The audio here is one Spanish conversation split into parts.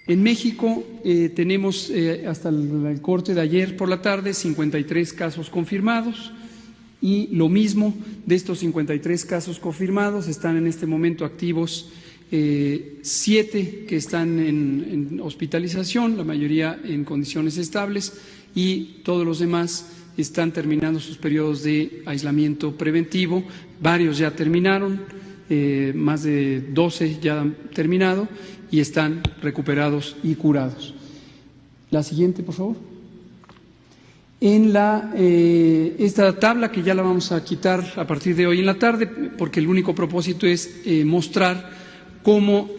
En México tenemos hasta el corte de ayer por la tarde 53 casos confirmados y lo mismo de estos 53 casos confirmados están en este momento activos 7 que están en hospitalización, la mayoría en condiciones estables y todos los demás están terminando sus periodos de aislamiento preventivo, varios ya terminaron, más de 12 ya han terminado y están recuperados y curados. La siguiente, por favor. En esta tabla, que ya la vamos a quitar a partir de hoy en la tarde, porque el único propósito es mostrar cómo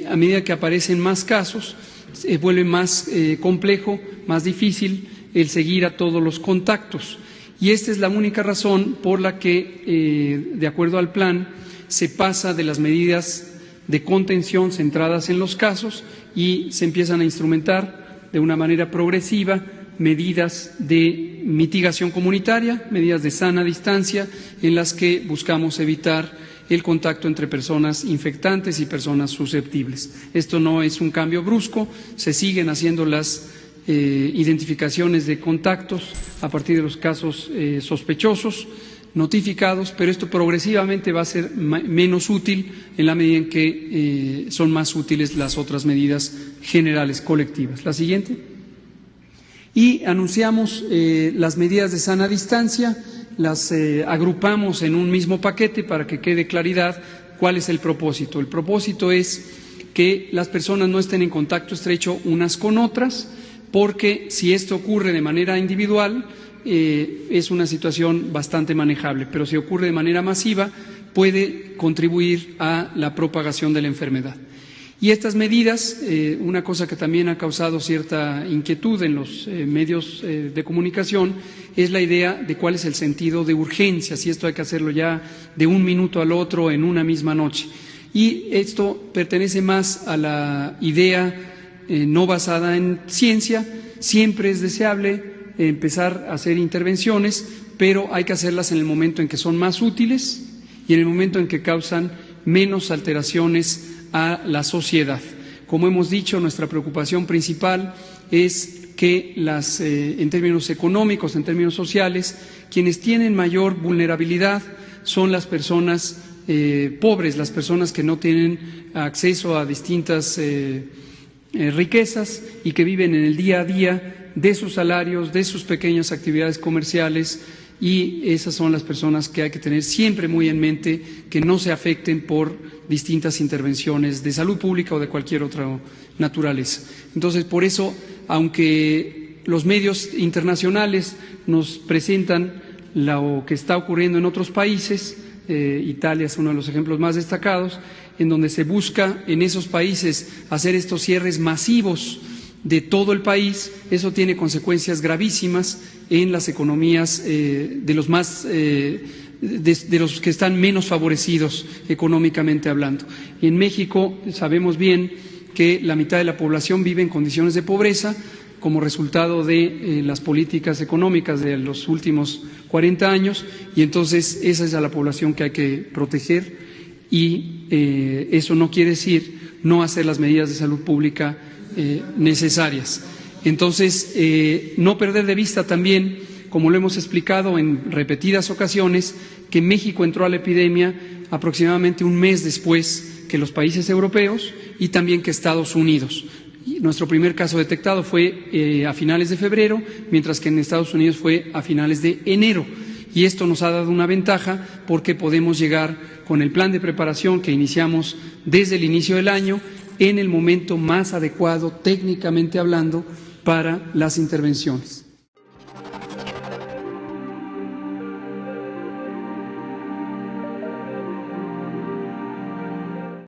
a medida que aparecen más casos, se vuelve más complejo, más difícil el seguir a todos los contactos. Y esta es la única razón por la que, de acuerdo al plan, se pasa de las medidas de contención centradas en los casos y se empiezan a instrumentar de una manera progresiva medidas de mitigación comunitaria, medidas de sana distancia, en las que buscamos evitar el contacto entre personas infectantes y personas susceptibles. Esto no es un cambio brusco, se siguen haciendo las identificaciones de contactos a partir de los casos sospechosos, notificados, pero esto progresivamente va a ser menos útil en la medida en que son más útiles las otras medidas generales colectivas. La siguiente. Y anunciamos las medidas de sana distancia, las agrupamos en un mismo paquete para que quede claridad cuál es el propósito. El propósito es que las personas no estén en contacto estrecho unas con otras, porque si esto ocurre de manera individual, es una situación bastante manejable, pero si ocurre de manera masiva puede contribuir a la propagación de la enfermedad. Y estas medidas, una cosa que también ha causado cierta inquietud en los medios de comunicación, es la idea de cuál es el sentido de urgencia, si esto hay que hacerlo ya de un minuto al otro en una misma noche. Y esto pertenece más a la idea no basada en ciencia. Siempre es deseable empezar a hacer intervenciones, pero hay que hacerlas en el momento en que son más útiles y en el momento en que causan menos alteraciones a la sociedad. Como hemos dicho, nuestra preocupación principal es que en términos económicos, en términos sociales, quienes tienen mayor vulnerabilidad son las personas pobres, las personas que no tienen acceso a distintas riquezas y que viven en el día a día de sus salarios, de sus pequeñas actividades comerciales, y esas son las personas que hay que tener siempre muy en mente, que no se afecten por distintas intervenciones de salud pública o de cualquier otra naturaleza. Entonces, por eso, aunque los medios internacionales nos presentan lo que está ocurriendo en otros países, Italia es uno de los ejemplos más destacados, en donde se busca en esos países hacer estos cierres masivos de todo el país, eso tiene consecuencias gravísimas en las economías de los que están menos favorecidos económicamente hablando. Y en México sabemos bien que la mitad de la población vive en condiciones de pobreza como resultado de las políticas económicas de los últimos 40 años, y entonces esa es a la población que hay que proteger, y eso no quiere decir no hacer las medidas de salud pública necesarias. Entonces, no perder de vista también, como lo hemos explicado en repetidas ocasiones, que México entró a la epidemia aproximadamente un mes después que los países europeos y también que Estados Unidos. Nuestro primer caso detectado fue a finales de febrero, mientras que en Estados Unidos fue a finales de enero. Y esto nos ha dado una ventaja porque podemos llegar con el plan de preparación que iniciamos desde el inicio del año en el momento más adecuado, técnicamente hablando, para las intervenciones.